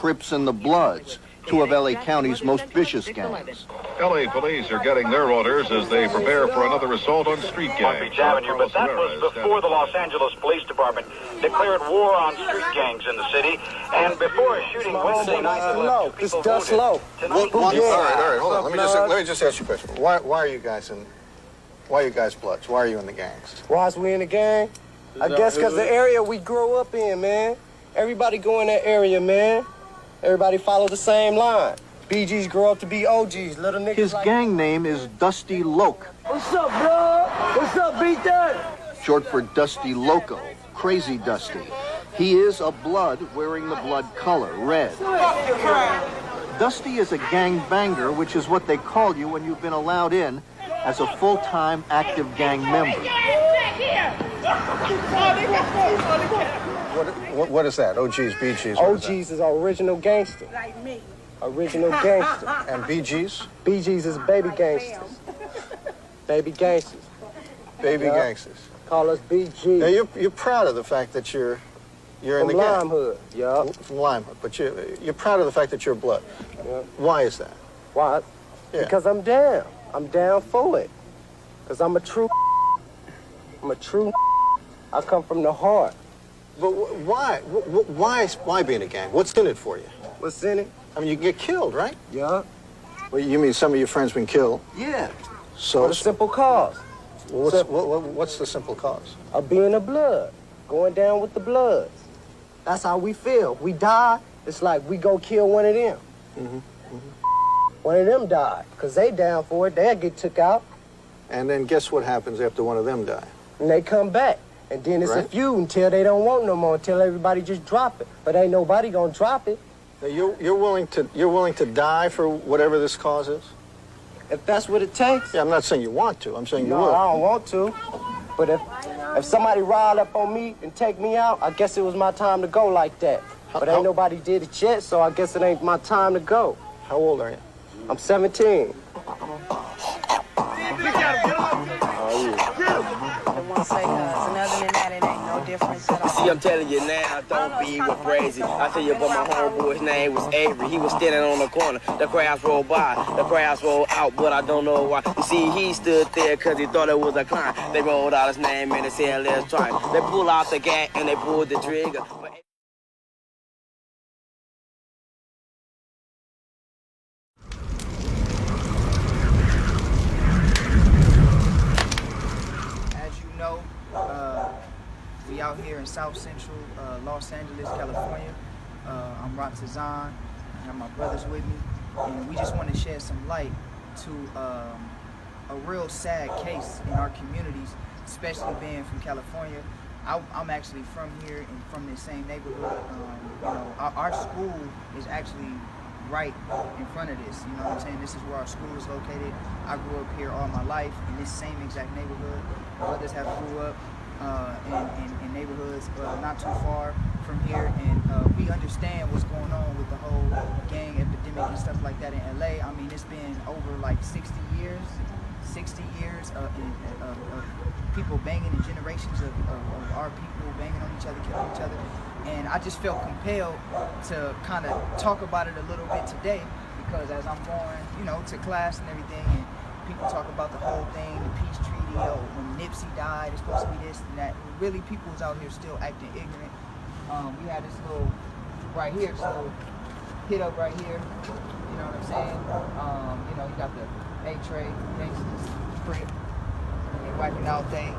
Crips and the Bloods, two of L.A. County's most vicious gangs. L.A. police are getting their orders as they prepare for another assault on street gangs. But that was before the Los Angeles Police Department declared war on street gangs in the city, and before a shooting Wednesday night that left two people wounded. All right, hold on. Let me just ask you a question. Why are you guys Bloods? Why are you in the gangs? Why is we in the gang? I guess because the area we grew up in, man. Everybody go in that area, man. Everybody follow the same line. BGs grow up to be OGs, little niggas. His gang name is Dusty Loke. What's up, bro? What's up, B-Third? Short for Dusty Loco, Crazy Dusty. He is a Blood wearing the blood color, red. Dusty is a gang banger, which is what they call you when you've been allowed in as a full-time active gang member. What is that? OGs, BGs? OGs is original gangster. Like me. Original gangster. And BGs? BGs is baby gangsters. Baby gangsters. Baby gangsters. Call us BGs. Now you're proud of the fact that you're in the gang. From Lime Hood, yeah. From Lime Hood, but you're proud of the fact that you're Blood. Yeah. Why is that? Why? Yeah. Because I'm down. I'm down for it. Because I'm a true. I come from the heart. But why be in a gang? What's in it for you? What's in it? I mean, you can get killed, right? Yeah. Well, you mean some of your friends been killed? Yeah. So For the simple cause. What's the simple cause? Of being a Blood. Going down with the Bloods. That's how we feel. We die, it's like we go kill one of them. One of them died. Because they down for it, they'll get took out. And then guess what happens after one of them die? And they come back. And then it's a feud until they don't want no more, until everybody just drop it. But ain't nobody gonna drop it. Now you're willing to die for whatever this cause is? If that's what it takes. Yeah, I'm not saying you want to. I'm saying you No, will. I don't want to. But if somebody riled up on me and take me out, I guess it was my time to go like that. But ain't nobody did it yet, so I guess it ain't my time to go. How old are you? I'm 17. And other than that, it ain't no difference at all. See, I'm telling you now, don't be crazy. I tell you about my homeboy's name was Avery. He was standing on the corner. The crowds rolled by. The crowds rolled out, but I don't know why. You see, he stood there because he thought it was a climb. They rolled out his name and they said, let's try. They pulled out the gat and they pulled the trigger. We out here in South Central Los Angeles, California. I'm Roxazan, I have my brothers with me, and we just want to shed some light to a real sad case in our communities, especially being from California. I'm actually from here and from this same neighborhood. Our school is actually right in front of this, you know what I'm saying? This is where our school is located. I grew up here all my life in this same exact neighborhood. Brothers have grew up in neighborhoods not too far from here, and we understand what's going on with the whole gang epidemic and stuff like that in LA. I mean, it's been over like 60 years of people banging, and generations of our people banging on each other, killing each other. And I just felt compelled to kind of talk about it a little bit today, because as I'm going, to class and everything, and people talk about the whole thing, the peace treaty, when Nipsey died, it's supposed to be this and that. Really, people's out here still acting ignorant. We had this little, right here, this little hit up right here, you know what I'm saying? You got the A-Tray, gangsters, Crip, and they wiping out they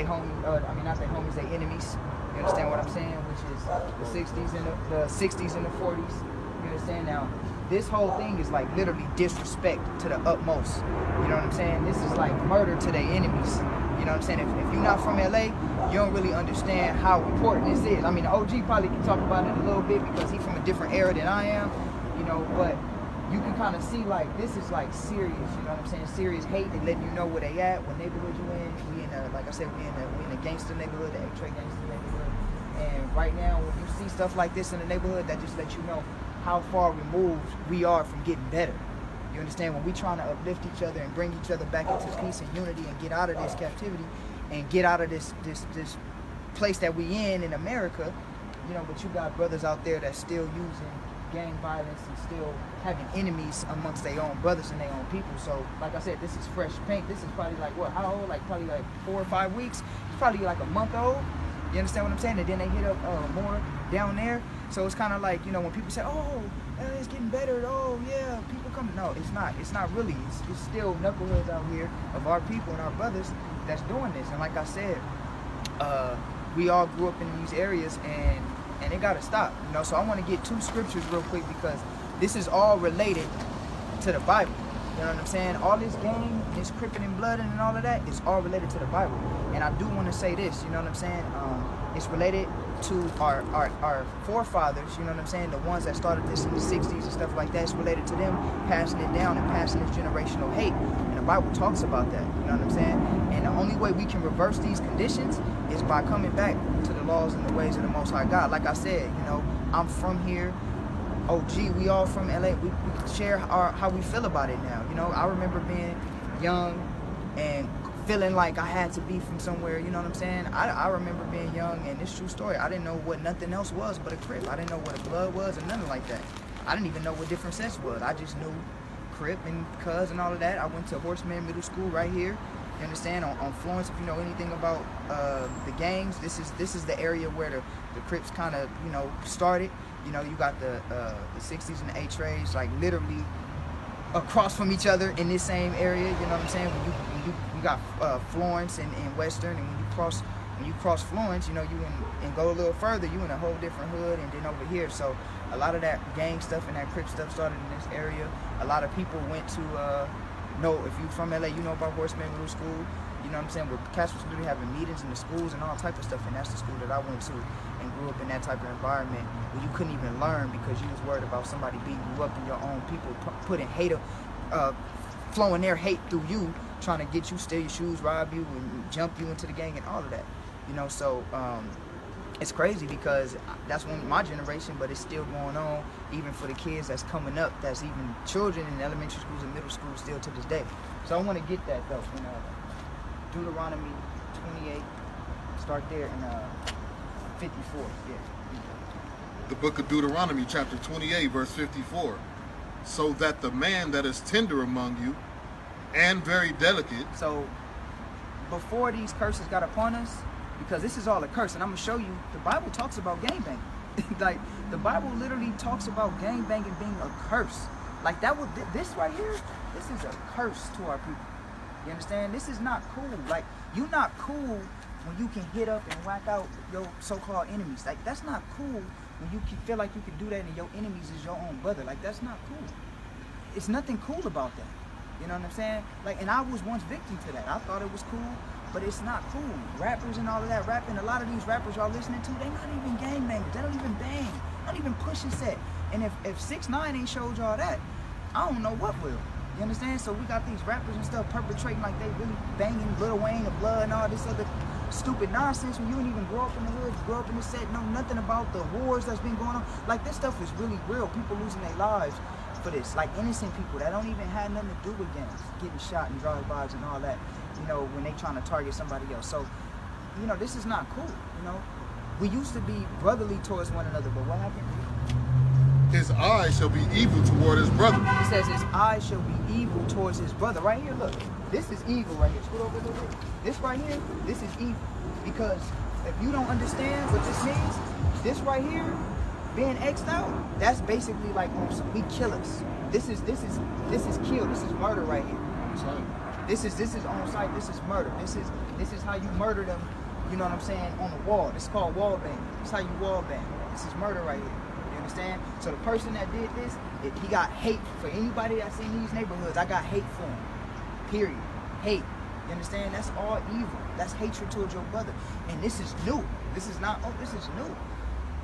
homies, not they homies, they enemies. You understand what I'm saying? Which is the 60s and the 40s. You understand? Now, this whole thing is like literally disrespect to the utmost. You know what I'm saying? This is like murder to their enemies. You know what I'm saying? If you're not from LA, you don't really understand how important this is. I mean, the OG probably can talk about it a little bit because he's from a different era than I am, but you can kind of see like this is like serious, you know what I'm saying? Serious hate. They letting you know where they at, what neighborhood you in. We in a, like I said, we in a gangster neighborhood, the A-Tray gangster neighborhood. And right now, when you see stuff like this in the neighborhood, that just lets you know how far removed we are from getting better. You understand? When we trying to uplift each other and bring each other back into peace and unity and get out of this captivity and get out of this place that we in America, but you got brothers out there that's still using gang violence and still having enemies amongst their own brothers and their own people. So, like I said, this is fresh paint. This is probably like, what, how old? Like probably like 4 or 5 weeks. It's probably like a month old. You understand what I'm saying? And then they hit up more down there. So it's kind of like, you know, when people say, oh, it's getting better. Oh, yeah, people come. No, it's not. It's not really. It's still knuckleheads out here of our people and our brothers that's doing this. And like I said, we all grew up in these areas, and it got to stop. You know, so I want to get 2 scriptures real quick because this is all related to the Bible. You know what I'm saying? All this gang, this cripping and blooding and all of that is all related to the Bible. And I do want to say this, you know what I'm saying? It's related to our forefathers, you know what I'm saying? The ones that started this in the 60s and stuff like that. It's related to them passing it down and passing this generational hate. And the Bible talks about that, you know what I'm saying? And the only way we can reverse these conditions is by coming back to the laws and the ways of the Most High God. Like I said, you know, I'm from here. OG, we all from LA. We share how we feel about it now. You know, I remember being young and feeling like I had to be from somewhere, you know what I'm saying? I remember being young, and it's true story. I didn't know what nothing else was but a Crip. I didn't know what a blood was or nothing like that. I didn't even know what different sets was. I just knew Crip and Cuz and all of that. I went to Horseman Middle School right here. You understand? On Florence, if you know anything about the gangs, this is the area where the Crips kind of, you know, started. You know, you got the 60s and the A-Trays, like literally across from each other in this same area. You know what I'm saying? When you got Florence and Western, and when you cross Florence, you know, you and go a little further, you in a whole different hood, and then over here. So a lot of that gang stuff and that Crip stuff started in this area. A lot of people went to if you're from LA, you know about Horseman Middle School. You know what I'm saying? Where cats was literally having meetings in the schools and all type of stuff, and that's the school that I went to and grew up in that type of environment where you couldn't even learn because you was worried about somebody beating you up and your own people putting hate, flowing their hate through you, trying to get you, steal your shoes, rob you, and jump you into the gang and all of that. You know, so it's crazy because that's one my generation, but it's still going on even for the kids that's coming up, that's even children in elementary schools and middle schools still to this day. So I want to get that though. You know, Deuteronomy 28, start there in 54. Yeah. The book of Deuteronomy, chapter 28, verse 54. So that the man that is tender among you and very delicate. So before these curses got upon us, because this is all a curse, and I'm gonna show you, the Bible talks about gangbanging. Like the Bible literally talks about gangbanging being a curse. Like that would this right here, this is a curse to our people. You understand? This is not cool. Like, you not cool when you can hit up and whack out your so-called enemies. Like, that's not cool when you can feel like you can do that and your enemies is your own brother. Like, that's not cool. It's nothing cool about that. You know what I'm saying? Like, and I was once victim to that. I thought it was cool, but it's not cool. Rappers and all of that rapping, a lot of these rappers y'all listening to, they not even gangbangers. They don't even bang. Not even push and set. And if 6ix9ine ain't showed y'all that, I don't know what will. You understand? So we got these rappers and stuff perpetrating like they really banging Lil Wayne and Blood and all this other stupid nonsense when you didn't even grow up in the hood, grow up in the set, know nothing about the wars that's been going on. Like, this stuff is really real. People losing their lives for this. Like, innocent people that don't even have nothing to do with gangs, getting shot and drive-bys and all that, you know, when they trying to target somebody else. So, you know, this is not cool, you know. We used to be brotherly towards one another, but what happened? His eye shall be evil toward his brother. He says his eye shall be evil towards his brother. Right here, look. This is evil right here. Scoot over a little bit. This right here, this is evil. Because if you don't understand what this means, this right here, being X'd out, that's basically like we killers. This is kill. This is murder right here. This is on site. This is murder. This is how you murder them. You know what I'm saying? On the wall. This is called wall bang. This is how you wall bang. This is murder right here. Understand? So the person that did this, he got hate for anybody that's in these neighborhoods. I got hate for him. Period. Hate. You understand? That's all evil. That's hatred towards your brother. And this is new. This is not, this is new.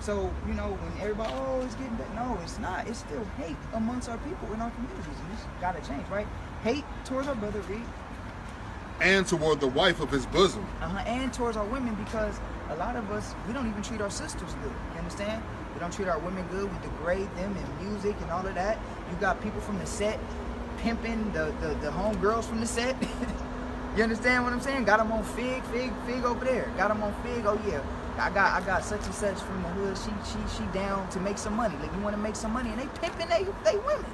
So, you know, when everybody, it's getting better. No, it's not. It's still hate amongst our people in our communities. And this gotta change, right? Hate towards our brother, read. And toward the wife of his bosom. And towards our women, because a lot of us, we don't even treat our sisters good. You understand? We don't treat our women good. We degrade them in music and all of that. You got people from the set pimping the homegirls from the set. You understand what I'm saying? Got them on Fig over there. Got them on Fig. Oh yeah, I got such and such from the hood. She down to make some money. Like, you want to make some money, and they pimping they women.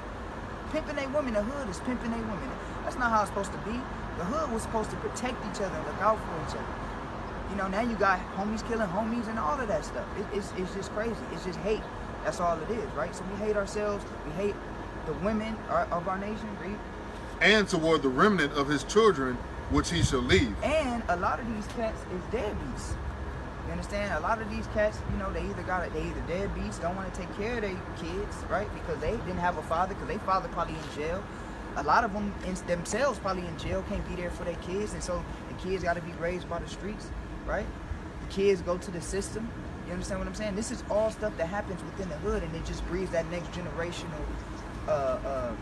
Pimping they women. The hood is pimping they women. That's not how it's supposed to be. The hood was supposed to protect each other and look out for each other. You know, now you got homies killing homies and all of that stuff. It's just crazy. It's just hate. That's all it is, right? So we hate ourselves. We hate the women of our nation. Read. And toward the remnant of his children, which he shall leave. And a lot of these cats is deadbeats. You understand? A lot of these cats, you know, they either deadbeats, don't want to take care of their kids, right? Because they didn't have a father, because their father probably in jail. A lot of them themselves probably in jail, can't be there for their kids, and so the kids got to be raised by the streets, right? The kids go to the system. You understand what I'm saying? This is all stuff that happens within the hood, and it just breeds that next generational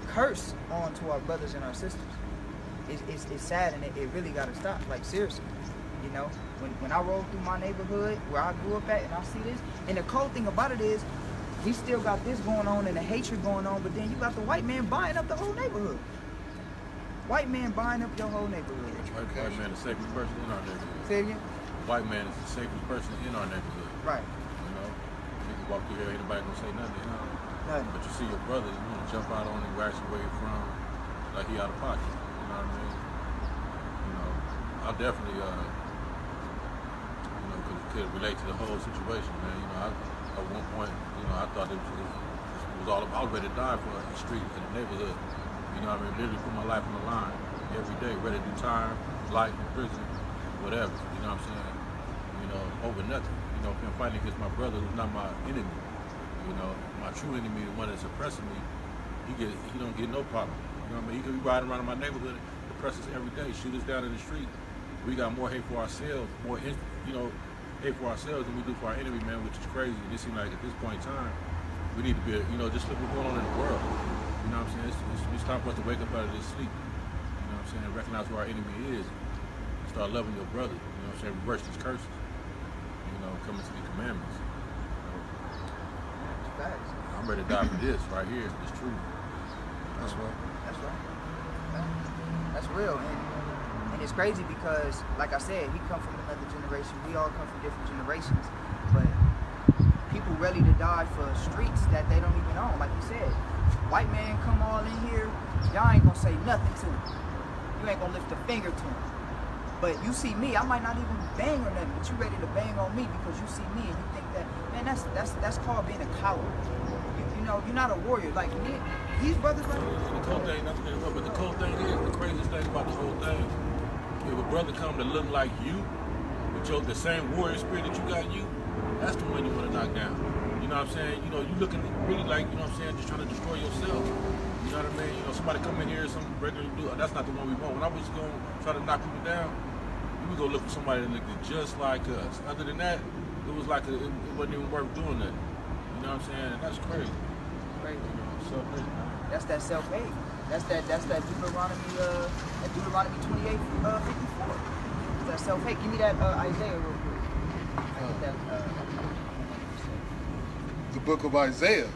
curse onto our brothers and our sisters. It's sad, and it really got to stop. Like, seriously, you know, when I roll through my neighborhood where I grew up at, and I see this, and the cold thing about it is, we still got this going on and the hatred going on, but then you got the white man buying up the whole neighborhood. White man buying up your whole neighborhood. White man is the safest person in our neighborhood. Say again? White man is the safest person in our neighborhood. Right. You know, you can walk through here, ain't nobody gonna say nothing, you know. Nothing. But you see your brother, you want to jump out on him, wax away from, like he out of pocket. You know what I mean? You know, I definitely, you know, could relate to the whole situation, man. You know, at one point, you know, I thought it was all about, I was ready to die for a street in the neighborhood. You know what I mean? Literally put my life on the line every day, ready to do time, life in prison, whatever. You know what I'm saying? You know, over nothing. You know, I'm fighting against my brother who's not my enemy. You know, my true enemy, the one that's oppressing me, he don't get no problem. You know what I mean? He could be riding around in my neighborhood, oppress us every day, shoot us down in the street. We got more hate for ourselves, hate for ourselves than we do for our enemy, man, which is crazy. It seems like at this point in time, we need to be, you know, just look what's going on in the world. You know what I'm saying? It's time for us to wake up out of this sleep. You know what I'm saying? Recognize who our enemy is. Start loving your brother. You know what I'm saying? Reverse these curses. You know, coming to the commandments. You know? I'm ready to die for this right here. It's true. That's right. That's right. That's real. And it's crazy because, like I said, he come from another generation. We all come from different generations. But people ready to die for streets that they don't even own. Like you said, white man come all in here, y'all ain't gonna say nothing to him. You ain't gonna lift a finger to him. But you see me, I might not even bang or nothing, but you ready to bang on me because you see me and you think that, man, that's called being a coward. You know, you're not a warrior. Like me, these brothers right here. The cool thing, not to interrupt, but the cool thing is, the craziest thing about the whole thing, if a brother come to look like you, with the same warrior spirit that you got in you, that's the one you want to knock down. You know what I'm saying? You know, you looking really like, you know what I'm saying, just trying to destroy yourself. You know what I mean? You know, somebody come in here, some regular dude, that's not the one we want. When I was going to try to knock people down, we would go look for somebody that looked just like us. Other than that, it was like, it wasn't even worth doing that. You know what I'm saying? And that's crazy. Crazy. You know, self-hate. That's that self-hate. That's that Deuteronomy 28, 54. That self-hate. Give me that Isaiah real quick. The book of Isaiah,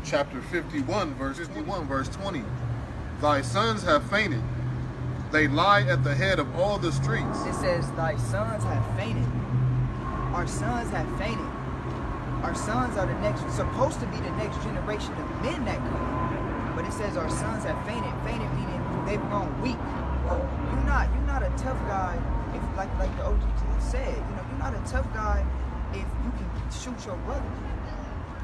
chapter 51, verse 20. Thy sons have fainted. They lie at the head of all the streets. It says, thy sons have fainted. Our sons have fainted. Our sons are supposed to be the next generation of men that come. But it says our sons have fainted. Fainted meaning they've gone weak. You're not a tough guy if, like the OG said, you know, you're not a tough guy if you can shoot your brother.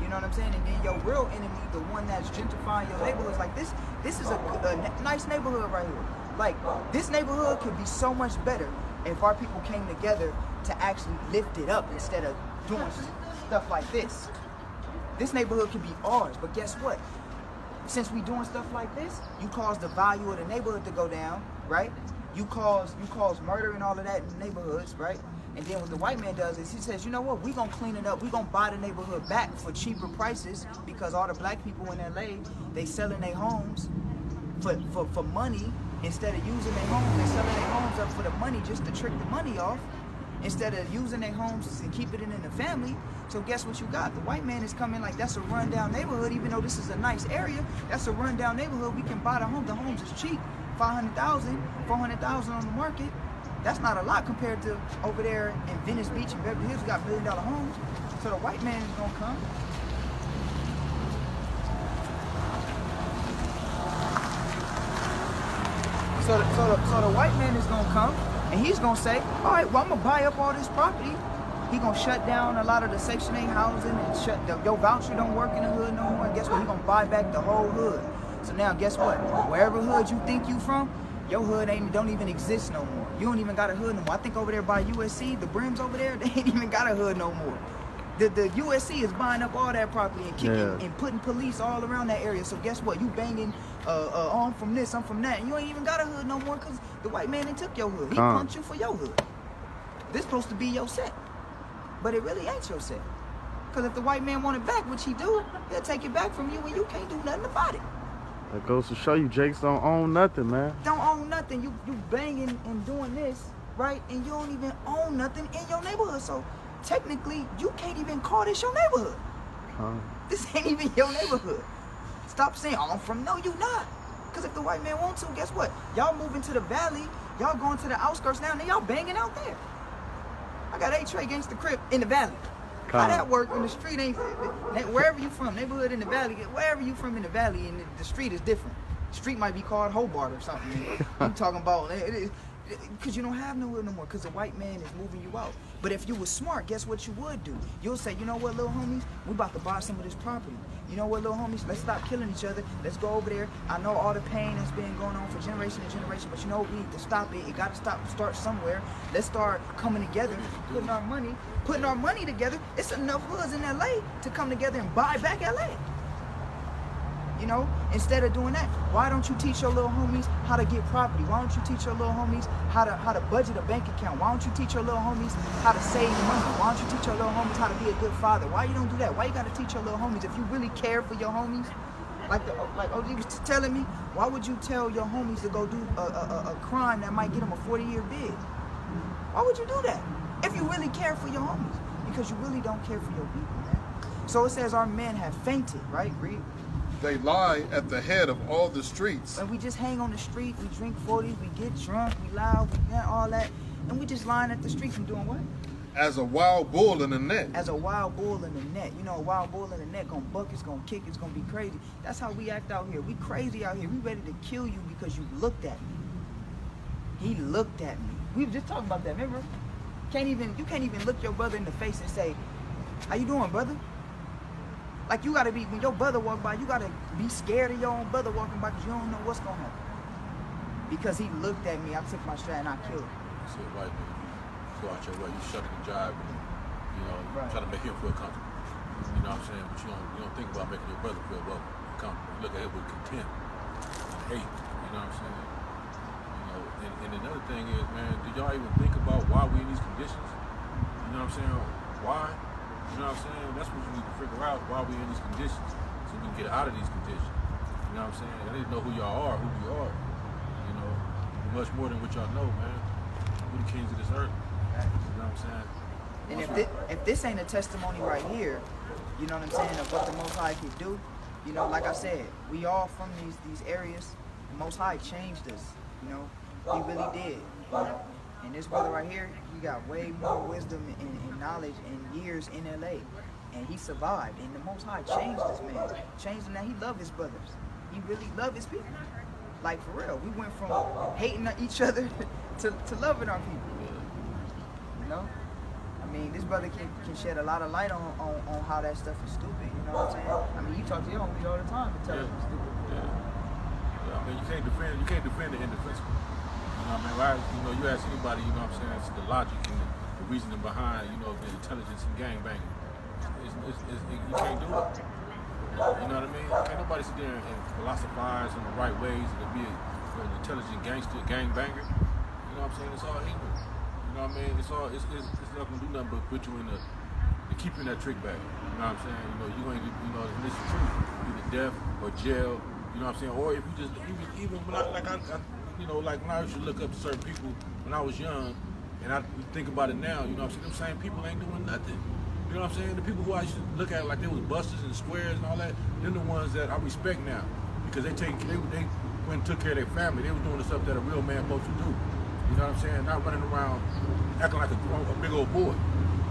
You know what I'm saying? And then your real enemy, the one that's gentrifying your neighborhood, is like this is a nice neighborhood right here. Like, this neighborhood could be so much better if our people came together to actually lift it up instead of doing stuff like this. This neighborhood could be ours, but guess what? Since we doing stuff like this, you cause the value of the neighborhood to go down, right? You cause murder and all of that in neighborhoods, right? And then what the white man does is he says, you know what, we're going to clean it up. We're going to buy the neighborhood back for cheaper prices because all the black people in LA, they selling their homes for money instead of using their homes. They selling their homes up for the money just to trick the money off instead of using their homes and keeping it in the family. So guess what you got? The white man is coming like that's a rundown neighborhood, even though this is a nice area. That's a rundown neighborhood. We can buy the home. The homes is cheap. $500,000, $400,000 on the market. That's not a lot compared to over there in Venice Beach and Beverly Hills. We got $1 million homes. So the white man is gonna come. So the white man is gonna come and he's gonna say, all right, well, I'm gonna buy up all this property. He gonna shut down a lot of the Section 8 housing and your voucher don't work in the hood no more. And guess what? He gonna buy back the whole hood. So now guess what? Wherever hood you think you from, your hood don't even exist no more. You don't even got a hood no more. I think over there by USC, the brims over there, they ain't even got a hood no more. The USC is buying up all that property and kicking and putting police all around that area. So guess what? You banging, I'm from this, I'm from that. And you ain't even got a hood no more because the white man done took your hood. He punked you for your hood. This supposed to be your set. But it really ain't your set. Because if the white man want it back, which he do, he'll take it back from you and you can't do nothing about it. That goes to show you Jakes don't own nothing, man. Don't own nothing. You banging and doing this, right? And you don't even own nothing in your neighborhood. So technically, you can't even call this your neighborhood. This ain't even your neighborhood. Stop saying, oh, I'm from, no, you not. Because if the white man wants to, guess what? Y'all moving to the valley, y'all going to the outskirts now, and then y'all banging out there. I got LA Gangsta Crip in the valley. How that work when the street ain't, wherever you from, neighborhood in the valley, wherever you from in the valley, and the street is different. The street might be called Hobart or something. I'm talking about, because you don't have no hood no more, because the white man is moving you out. But if you was smart, guess what you would do? You'll say, you know what, little homies, we about to buy some of this property. You know what, little homies, let's stop killing each other. Let's go over there. I know all the pain that's been going on for generation and generation, but you know, we need to stop it. It got to start somewhere. Let's start coming together, putting our money together. It's enough hoods in LA to come together and buy back LA. You know, instead of doing that, why don't you teach your little homies how to get property? Why don't you teach your little homies how to budget a bank account? Why don't you teach your little homies how to save money? Why don't you teach your little homies how to be a good father? Why you don't do that? Why you gotta teach your little homies? If you really care for your homies, like OG was telling me, why would you tell your homies to go do a crime that might get them a 40-year bid? Why would you do that? If you really care for your homies, because you really don't care for your people, man. So it says our men have fainted, right? Read. They lie at the head of all the streets. And we just hang on the street, we drink 40s, we get drunk, we loud, we got all that, and we just lying at the streets and doing what? As a wild bull in the net. As a wild bull in the net. You know, a wild bull in the net gonna buck, it's gonna kick, it's gonna be crazy. That's how we act out here. We crazy out here. We ready to kill you because you looked at me. He looked at me. We were just talking about that, remember? You can't even look your brother in the face and say, how you doing, brother? Like you gotta be, when your brother walk by, you gotta be scared of your own brother walking by because you don't know what's gonna happen. Because he looked at me, I took my strap and I killed him. You see a white man go out your way, you shut it and jive, and, you know, try to make him feel comfortable. You know what I'm saying? But you don't think about making your brother feel welcome, comfortable. You look at him with contempt and hate. You know what I'm saying? You know, and another thing is, man, do y'all even think about why we in these conditions? You know what I'm saying? Why? You know what I'm saying? That's what you need to figure out, why we in these conditions, so we can get out of these conditions. You know what I'm saying? I need to know who y'all are, who we are. You know, much more than what y'all know, man. We're the kings of this earth. You know what I'm saying? And if this ain't a testimony right here, you know what I'm saying, of what the Most High could do, you know, like I said, we all from these areas. The Most High changed us, you know, he really did. And this brother right here, he got way more wisdom and knowledge and years in LA. And he survived. And the Most High changed this man. Changed him that he loved his brothers. He really loved his people. Like for real. We went from hating each other to loving our people. You know? I mean, this brother can shed a lot of light on how that stuff is stupid. You know what I'm saying? I mean, you talk to your homies all the time and tell them it's stupid. Yeah, I mean, you can't defend the indefensible. You know what I mean? You know, you ask anybody, you know what I'm saying, it's the logic and the reasoning behind, you know, the intelligence and gangbanging. You can't do it. You know what I mean? Can't nobody sit there and philosophize in the right ways and to be an intelligent gangster, gangbanger. You know what I'm saying? It's all evil. You know what I mean? It's not gonna do nothing but put you in the keeping that trick bag. You know what I'm saying? You know, you ain't, you know, and this is true. Either death or jail. You know what I'm saying? Or if you just even when I you know, like when I used to look up to certain people when I was young, and I think about it now, you know what I'm saying, them same people ain't doing nothing. You know what I'm saying? The people who I used to look at like they was busters and squares and all that, they're the ones that I respect now. Because they went and took care of their family. They was doing the stuff that a real man supposed to do. You know what I'm saying? Not running around acting like a big old boy.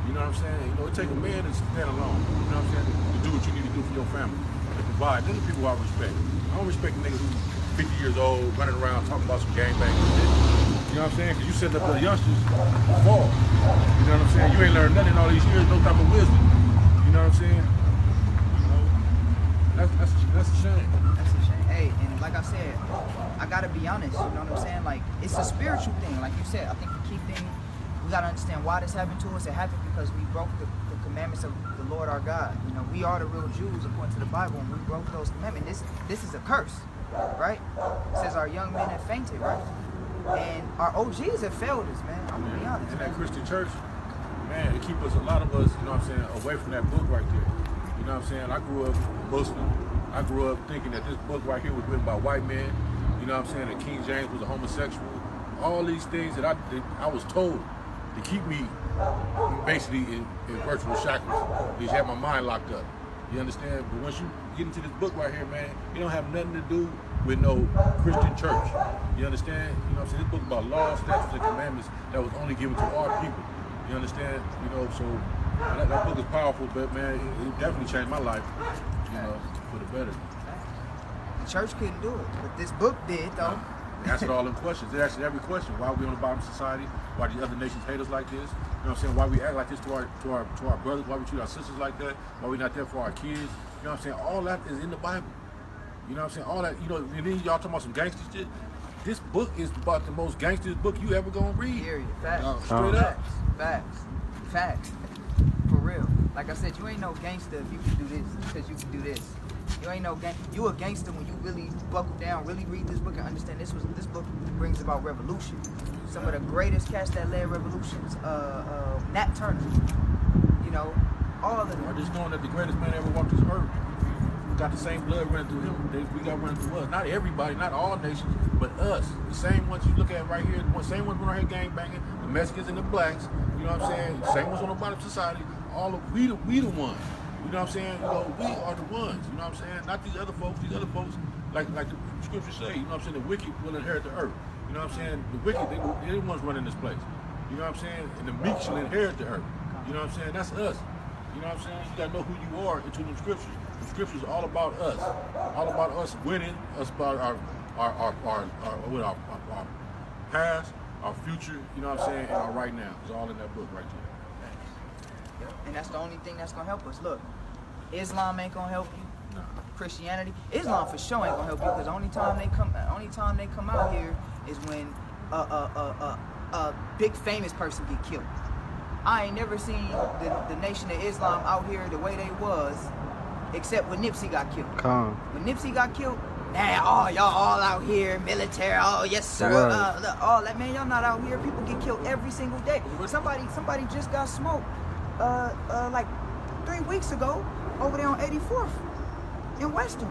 You know what I'm saying? You know, it takes a man to stand alone. You know what I'm saying? To do what you need to do for your family. To provide. Them the people I respect. I don't respect a nigga who's 50 years old, running around talking about some gangbang shit. You know what I'm saying? Because you setting up the youngsters to fall. You know what I'm saying? You ain't learned nothing all these years, no type of wisdom. You know what I'm saying? You know, that's a shame. That's a shame. Hey, and like I said, I gotta be honest, you know what I'm saying? Like, it's a spiritual thing. Like you said, I think the key thing, we gotta understand why this happened to us. It happened because we broke the commandments of the Lord our God. You know, we are the real Jews according to the Bible, and we broke those commandments. This is a curse, right? It says our young men have fainted, right? And our OGs have failed us, man. I'm gonna be honest. In that Christian church, man, it keep us, a lot of us, you know what I'm saying, away from that book right there. You know what I'm saying? I grew up Muslim. I grew up thinking that this book right here was written by white men. You know what I'm saying? That King James was a homosexual. All these things that I was told to keep me basically in virtual shackles. These had my mind locked up. You understand? But once you get into this book right here, man, it don't have nothing to do with no Christian church. You understand? You know what I'm saying? This book about laws, statutes, and commandments that was only given to our people. You understand? You know, so that book is powerful, but man, it definitely changed my life, you know, for the better. The church couldn't do it, but this book did, though. It answered all them questions. It answered every question. Why are we on the bottom of society? Why do other nations hate us like this? You know what I'm saying? Why we act like this to our brothers? Why we treat our sisters like that? Why we not there for our kids? You know what I'm saying? All that is in the Bible. You know what I'm saying? All that, you know, and then y'all talking about some gangster shit. This book is about the most gangster book you ever gonna read. Period. Facts. Straight up. Facts. For real. Like I said, you ain't no gangster if you can do this, because you can do this. You ain't no gang. You a gangster when you really buckle down, really read this book and understand this book brings about revolution. Some of the greatest cats that led revolutions, Nat Turner. You know, all of them. Or just knowing that the greatest man ever walked this earth got the same blood running through him. We got running through us. Not everybody, not all nations, but us. The same ones you look at right here, the same ones right here gang banging, the Mexicans and the blacks. You know what I'm saying? The same ones on the bottom of society. We the ones. You know what I'm saying? You know, we are the ones. You know what I'm saying? Not these other folks. These other folks, like the scriptures say. You know what I'm saying? The wicked will inherit the earth. You know what I'm saying? The wicked, they're the ones running this place. You know what I'm saying? And the meek shall inherit the earth. You know what I'm saying? That's us. You know what I'm saying? You gotta know who you are into them scriptures. The scriptures are all about us. All about us winning, us about our past, our future, you know what I'm saying, and our right now. It's all in that book right there. And that's the only thing that's gonna help us. Look, Islam ain't gonna help you. Nah. Christianity, Islam for sure ain't gonna help you, because the only time they come out here is when a big famous person get killed. I ain't never seen the Nation of Islam out here the way they was, except when Nipsey got killed. When Nipsey got killed, now y'all all out here, military, oh yes sir, all that, man, y'all not out here. People get killed every single day. Somebody just got smoked like 3 weeks ago over there on 84th in Western.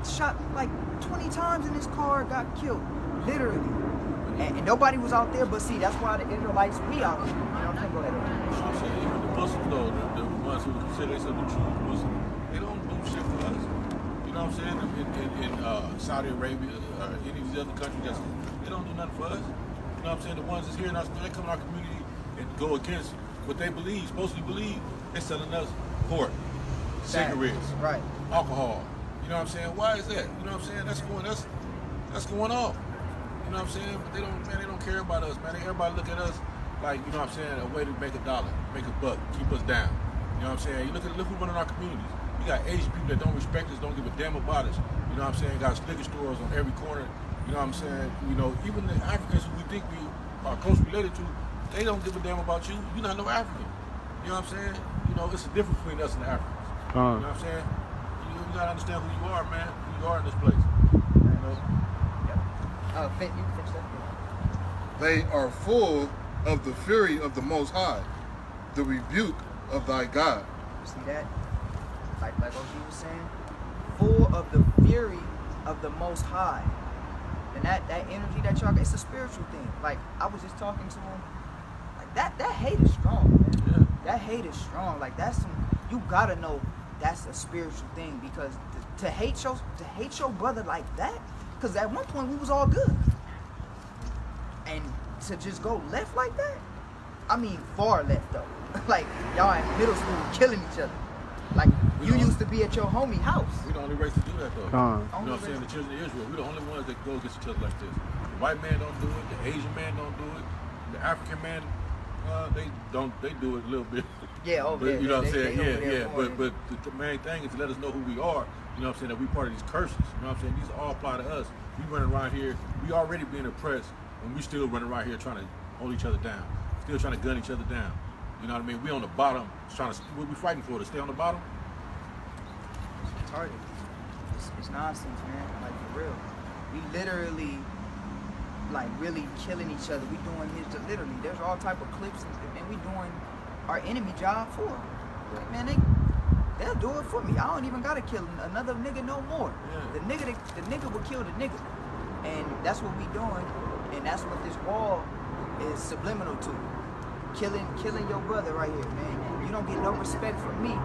Shot like 20 times in his car, got killed, literally. And nobody was out there, but see, that's why the Israelites, we out here. You know what I'm saying? Go ahead. You know what I'm saying? Even the Muslims, though, the ones who consider themselves the true Muslims, they don't do shit for us. You know what I'm saying? In Saudi Arabia, any of these other countries, they don't do nothing for us. You know what I'm saying? The ones that's here in our, they come in our community and go against what they believe, supposedly believe, they're selling us pork, cigarettes, right, alcohol. You know what I'm saying? Why is that? You know what I'm saying? That's going on. You know what I'm saying? But they don't care about us, man. Everybody look at us like, you know what I'm saying, a way to make a dollar, make a buck, keep us down. You know what I'm saying? You look who running our communities. You got Asian people that don't respect us, don't give a damn about us. You know what I'm saying? Got liquor stores on every corner. You know what I'm saying? You know, even the Africans who we think we are closely related to, they don't give a damn about you. You're not no African. You know what I'm saying? You know, it's a difference between us and the Africans. You know what I'm saying? You gotta understand who you are, man. Who you are in this place. You know? They are full of the fury of the Most High, the rebuke of thy God. See that? Like what you was saying? Full of the fury of the Most High. And that energy that y'all got, it's a spiritual thing. Like, I was just talking to him. Like, that hate is strong, man. Yeah. That hate is strong. Like, you gotta know that's a spiritual thing, because to hate your brother like that, because at one point we was all good. And to just go left like that. I mean, far left though. Like y'all in middle school killing each other. Like you used to be at your homie house. We the only race to do that though. You know what I'm saying? The children of Israel, we're the only ones that go against each other like this. The white man don't do it. The Asian man don't do it. The African man, they do it a little bit. Yeah, over there. You know what I'm saying? Yeah. But the main thing is to let us know who we are. You know what I'm saying? That we part of these curses. You know what I'm saying? These all apply to us. We running around here. We already being oppressed, and we still running around here trying to hold each other down. Still trying to gun each other down. You know what I mean? We on the bottom, trying to. What we fighting for? To stay on the bottom? It's retarded. It's nonsense, man. Like for real. We literally, like really killing each other. We doing this. Literally, there's all type of clips, and we doing our enemy job for them. Like, man, they'll do it for me. I don't even gotta kill another nigga no more. Yeah. The nigga will kill the nigga, and that's what we doing, and that's what this wall is subliminal to. Killing your brother right here, man. You don't get no respect from me.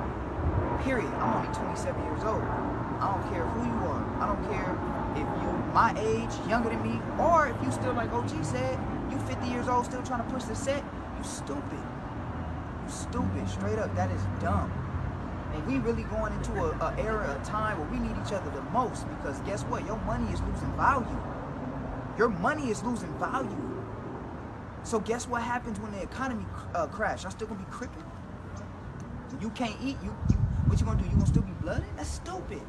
Period. I'm only 27 years old. I don't care who you are. I don't care if you my age, younger than me, or if you still like OG said, you 50 years old still trying to push the set. You stupid. You stupid. Straight up. That is dumb. And we really going into a era, a time where we need each other the most, because guess what? Your money is losing value. Your money is losing value. So guess what happens when the economy crash? Y'all still gonna be crippled. You can't eat. You what you gonna do? You gonna still be blooded? That's stupid.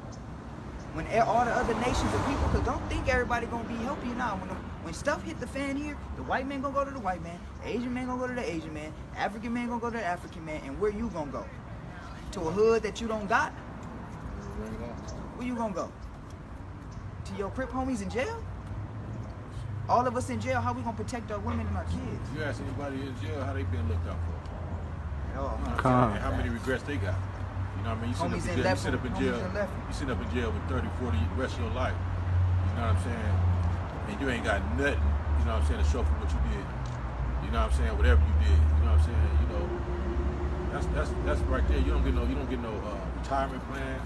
When all the other nations of people, cause don't think everybody gonna be helping you now. When stuff hit the fan here, the white man gonna go to the white man, the Asian man gonna go to the Asian man, African man gonna go to the African man, and where you gonna go? To a hood that you don't got? Where you gonna go? To your Crip homies in jail? All of us in jail, how we gonna protect our women and our kids? You ask anybody in jail how they been looked out for. And how many regrets they got. You know what I mean? You sit up in jail with 30, 40 the rest of your life. You know what I'm saying? And you ain't got nothing, you know what I'm saying, to show for what you did. You know what I'm saying? Whatever you did. You know what I'm saying? You know, that's right there. You don't get no retirement plan.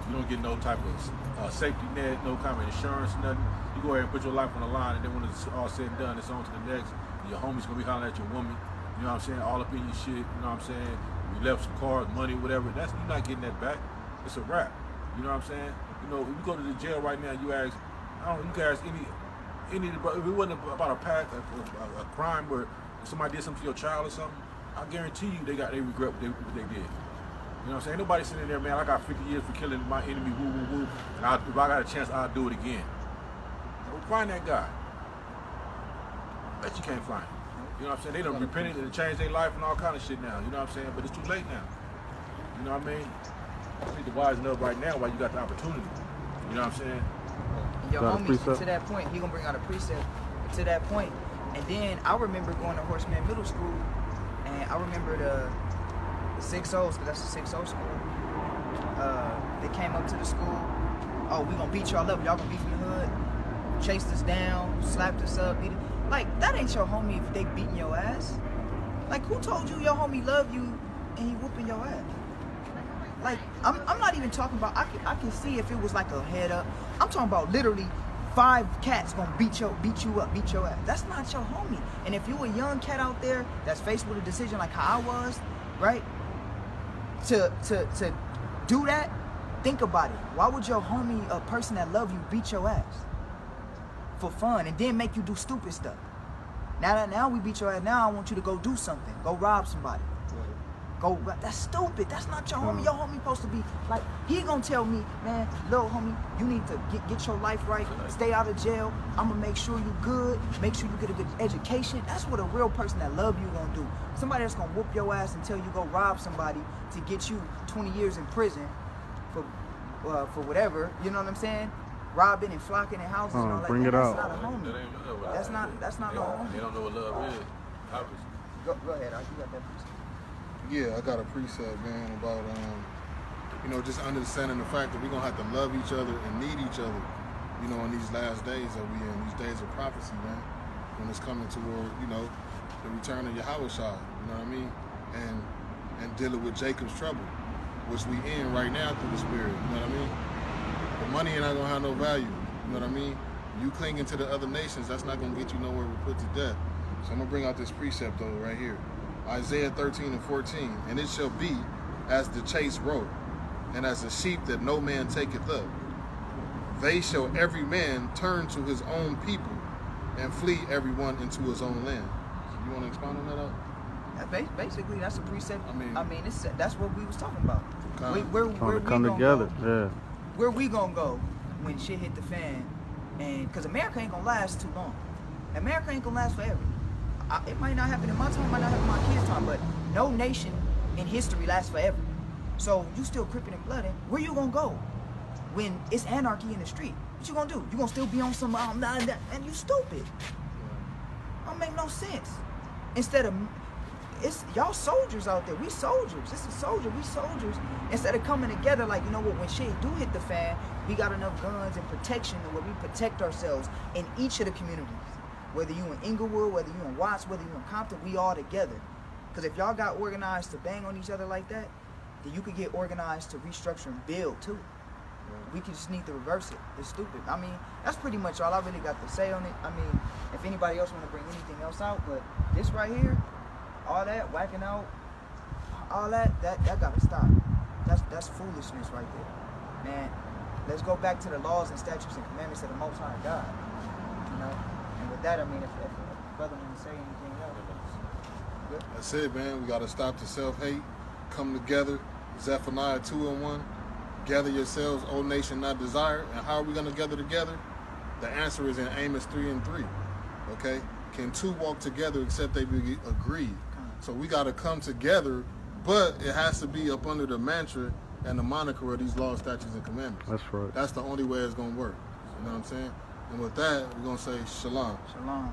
You don't get no type of safety net, no kind of insurance, nothing. You go ahead and put your life on the line, and then when it's all said and done, it's on to the next. And your homie's gonna be hollering at your woman. You know what I'm saying? All up in your shit. You know what I'm saying? You left some cars, money, whatever. You're not getting that back. It's a wrap. You know what I'm saying? You know, if you go to the jail right now, you ask, you can ask any. If it wasn't about a crime where somebody did something to your child or something, I guarantee you they regret what they did. You know what I'm saying? Ain't nobody sitting there, man, I got 50 years for killing my enemy, woo, woo, woo, and if I got a chance, I'll do it again. Well, find that guy. Bet you can't find him. You know what I'm saying? They done repented and changed their life and all kind of shit now. You know what I'm saying? But it's too late now. You know what I mean? You need to wisen up right now while you got the opportunity. You know what I'm saying? And your homies, to that point, he gonna bring out a precept. To that point, and then I remember going to Horseman Middle School, and I remember the 6-0s, because that's the 6-0 school. They came up to the school. Oh, we gonna beat y'all up. Y'all gonna be from the hood. Chased us down, slapped us up, beat it. Like, that ain't your homie if they beating your ass. Like, who told you your homie love you and he whooping your ass? Like, I'm not even talking about, I can see if it was like a head up. I'm talking about literally 5 cats gonna beat you up, beat your ass. That's not your homie. And if you a young cat out there that's faced with a decision like how I was, right? To do that, think about it. Why would your homie, a person that love you, beat your ass? For fun, and then make you do stupid stuff. Now we beat your ass. Now I want you to go do something. Go rob somebody. That's stupid. That's not your homie. Your homie supposed to be like, he gonna tell me, man, little homie, you need to get your life right. Stay out of jail. I'm gonna make sure you good. Make sure you get a good education. That's what a real person that love you gonna do. Somebody that's gonna whoop your ass until you go rob somebody to get you 20 years in prison for whatever. You know what I'm saying? Robbing and flocking in houses and all that. Bring it out. That's not a homie. That's not no homie. They don't know what love is. Go ahead, you got that precept. Yeah, I got a precept, man, about just understanding the fact that we're gonna have to love each other and need each other, in these last days that we in, these days of prophecy, man. When it's coming toward, the return of Yahweh Shai, you know what I mean? And dealing with Jacob's trouble, which we in right now through the Spirit, you know what I mean? The money ain't not gonna have no value, you know what I mean? You clinging to the other nations, that's not gonna get you nowhere but put to death. So I'm going to bring out this precept, though, right here. Isaiah 13 and 14. And it shall be as the chase road, and as a sheep that no man taketh up. They shall every man turn to his own people, and flee everyone into his own land. You want to expound on that out? Basically, that's a precept. I mean, that's what we was talking about. Where come together, yeah. Where we gonna go when shit hit the fan? And because America ain't gonna last too long. America ain't gonna last forever. It might not happen in my time, might not happen in my kids' time, but no nation in history lasts forever. So you still cripping and blooding. Where you gonna go when it's anarchy in the street? What you gonna do? You gonna still be on some and you stupid. Don't make no sense. Instead of it's y'all soldiers out there. We soldiers. This is soldier. We soldiers. Instead of coming together like, you know what, when shit do hit the fan, we got enough guns and protection where we protect ourselves in each of the communities. Whether you in Inglewood, whether you in Watts, whether you in Compton, we all together. Because if y'all got organized to bang on each other like that, then you could get organized to restructure and build too. We just need to reverse it. It's stupid. I mean, that's pretty much all I really got to say on it. I mean, if anybody else want to bring anything else out, but this right here, all that whacking out, all that gotta stop. That's foolishness right there, man. Let's go back to the laws and statutes and commandments of the Most High God. You know, and with that, I mean, if brother want to say anything else, good. That's it, man. We gotta stop the self-hate. Come together. Zephaniah 2 and 1. Gather yourselves, O nation not desired. And how are we gonna gather together? The answer is in Amos 3 and 3. Okay? Can two walk together except they be agreed? So we got to come together, but it has to be up under the mantra and the moniker of these laws, statutes, and commandments. That's right. That's the only way it's going to work. You know what I'm saying? And with that, we're going to say shalom. Shalom.